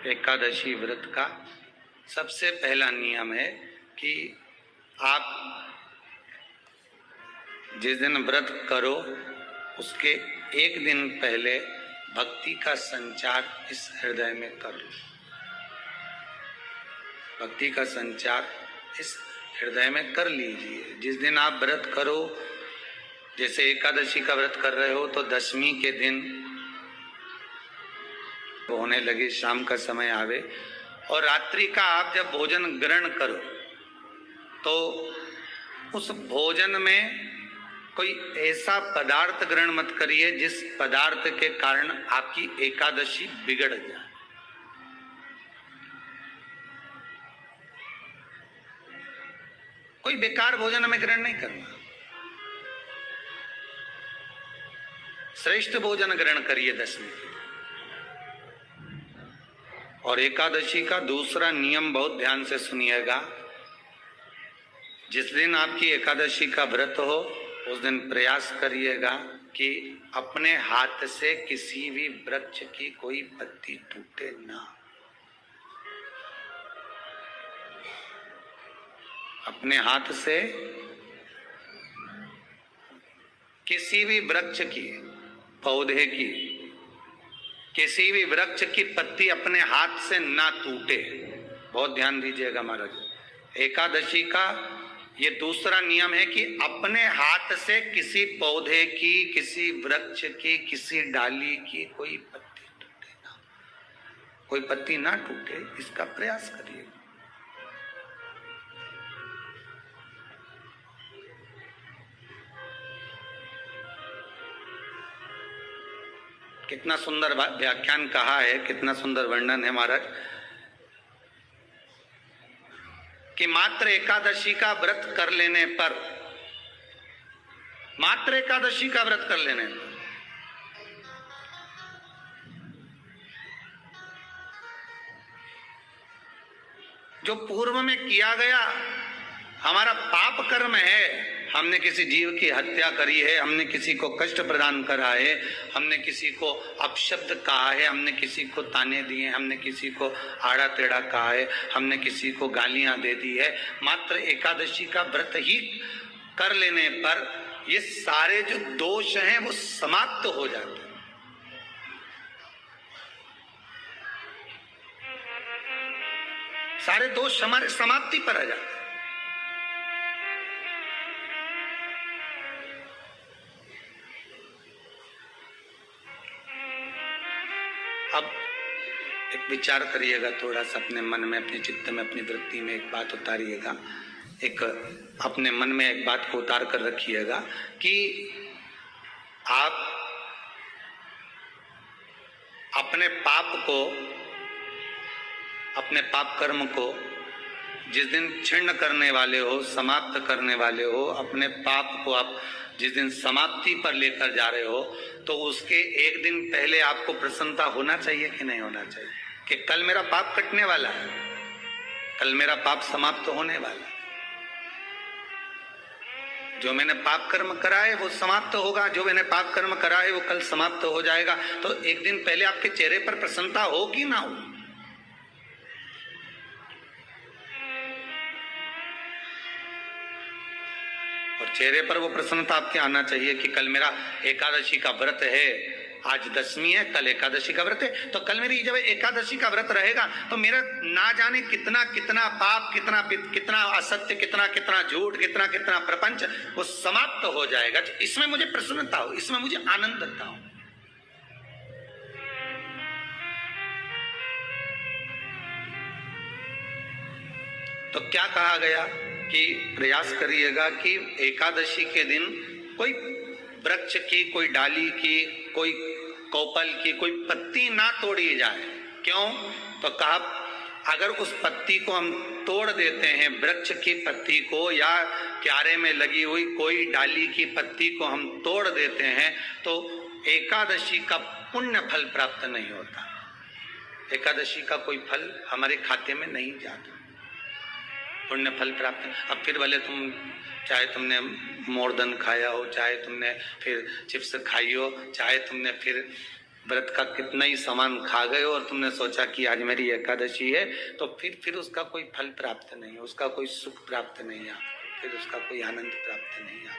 एकादशी व्रत का सबसे पहला नियम है कि आप जिस दिन व्रत करो उसके एक दिन पहले भक्ति का संचार इस हृदय में कर लो। भक्ति का संचार इस हृदय में कर लीजिए। जिस दिन आप व्रत करो, जैसे एकादशी का व्रत कर रहे हो तो दशमी के दिन होने लगे, शाम का समय आवे और रात्रि का आप जब भोजन ग्रहण करो तो उस भोजन में कोई ऐसा पदार्थ ग्रहण मत करिए जिस पदार्थ के कारण आपकी एकादशी बिगड़ जाए। कोई बेकार भोजन में ग्रहण नहीं करना, श्रेष्ठ भोजन ग्रहण करिए दशमी के। और एकादशी का दूसरा नियम बहुत ध्यान से सुनिएगा। जिस दिन आपकी एकादशी का व्रत हो उस दिन प्रयास करिएगा कि अपने हाथ से किसी भी वृक्ष की कोई पत्ती टूटे ना। अपने हाथ से किसी भी वृक्ष की, पौधे की, किसी भी वृक्ष की पत्ती अपने हाथ से ना टूटे। बहुत ध्यान दीजिएगा महाराज। एकादशी का ये दूसरा नियम है कि अपने हाथ से किसी पौधे की, किसी वृक्ष की, किसी डाली की कोई पत्ती टूटे ना, कोई पत्ती ना टूटे, इसका प्रयास करिए। कितना सुंदर व्याख्यान कहा है, कितना सुंदर वर्णन है महाराज कि मात्र एकादशी का व्रत कर लेने पर, मात्र एकादशी का व्रत कर लेने पर जो पूर्व में किया गया हमारा पाप कर्म है, हमने किसी जीव की हत्या करी है, हमने किसी को कष्ट प्रदान करा है, हमने किसी को अपशब्द कहा है, हमने किसी को ताने दिए, हमने किसी को आड़ा टेढ़ा कहा है, हमने किसी को गालियां दे दी है, मात्र एकादशी का व्रत ही कर लेने पर ये सारे जो दोष हैं वो समाप्त हो जाते हैं। सारे दोष हमारे समाप्ति पर आ जाते हैं। अब एक विचार करिएगा थोड़ा सा अपने मन में, अपने चित्त में, अपनी वृत्ति में एक बात उतारिएगा। एक अपने मन में एक बात को उतार कर रखिएगा कि आप अपने पाप को, अपने पाप कर्म को जिस दिन क्षीण करने वाले हो, समाप्त करने वाले हो, अपने पाप को आप जिस दिन समाप्ति पर लेकर जा रहे हो तो उसके एक दिन पहले आपको प्रसन्नता होना चाहिए कि नहीं होना चाहिए कि कल मेरा पाप कटने वाला है, कल मेरा पाप समाप्त होने वाला है। जो मैंने पाप कर्म करा है वो समाप्त होगा, जो मैंने पाप कर्म करा है वो कल समाप्त हो जाएगा। तो एक दिन पहले आपके चेहरे पर प्रसन्नता हो कि ना हो? और चेहरे पर वो प्रसन्नता आपके आना चाहिए कि कल मेरा एकादशी का व्रत है, आज दशमी है, कल एकादशी का व्रत है, तो कल मेरी जब एकादशी का व्रत रहेगा तो मेरा ना जाने कितना कितना पाप, कितना कितना असत्य, कितना कितना झूठ, कितना कितना प्रपंच वो समाप्त हो जाएगा। इसमें मुझे प्रसन्नता हो, इसमें मुझे आनंदता हो। तो क्या कहा गया कि प्रयास करिएगा कि एकादशी के दिन कोई वृक्ष की, कोई डाली की, कोई कोपल की कोई पत्ती ना तोड़ी जाए। क्यों? तो कहा अगर उस पत्ती को हम तोड़ देते हैं, वृक्ष की पत्ती को या क्यारे में लगी हुई कोई डाली की पत्ती को हम तोड़ देते हैं तो एकादशी का पुण्य फल प्राप्त नहीं होता, एकादशी का कोई फल हमारे खाते में नहीं जाता, पुण्य फल प्राप्त। अब फिर भले तुम चाहे तुमने मोरदन खाया हो, चाहे तुमने फिर चिप्स खाई हो, चाहे तुमने फिर व्रत का कितना ही सामान खा गए और तुमने सोचा कि आज मेरी एकादशी है, तो फिर उसका कोई फल प्राप्त नहीं है, उसका कोई सुख प्राप्त नहीं है, फिर उसका कोई आनंद प्राप्त नहीं है।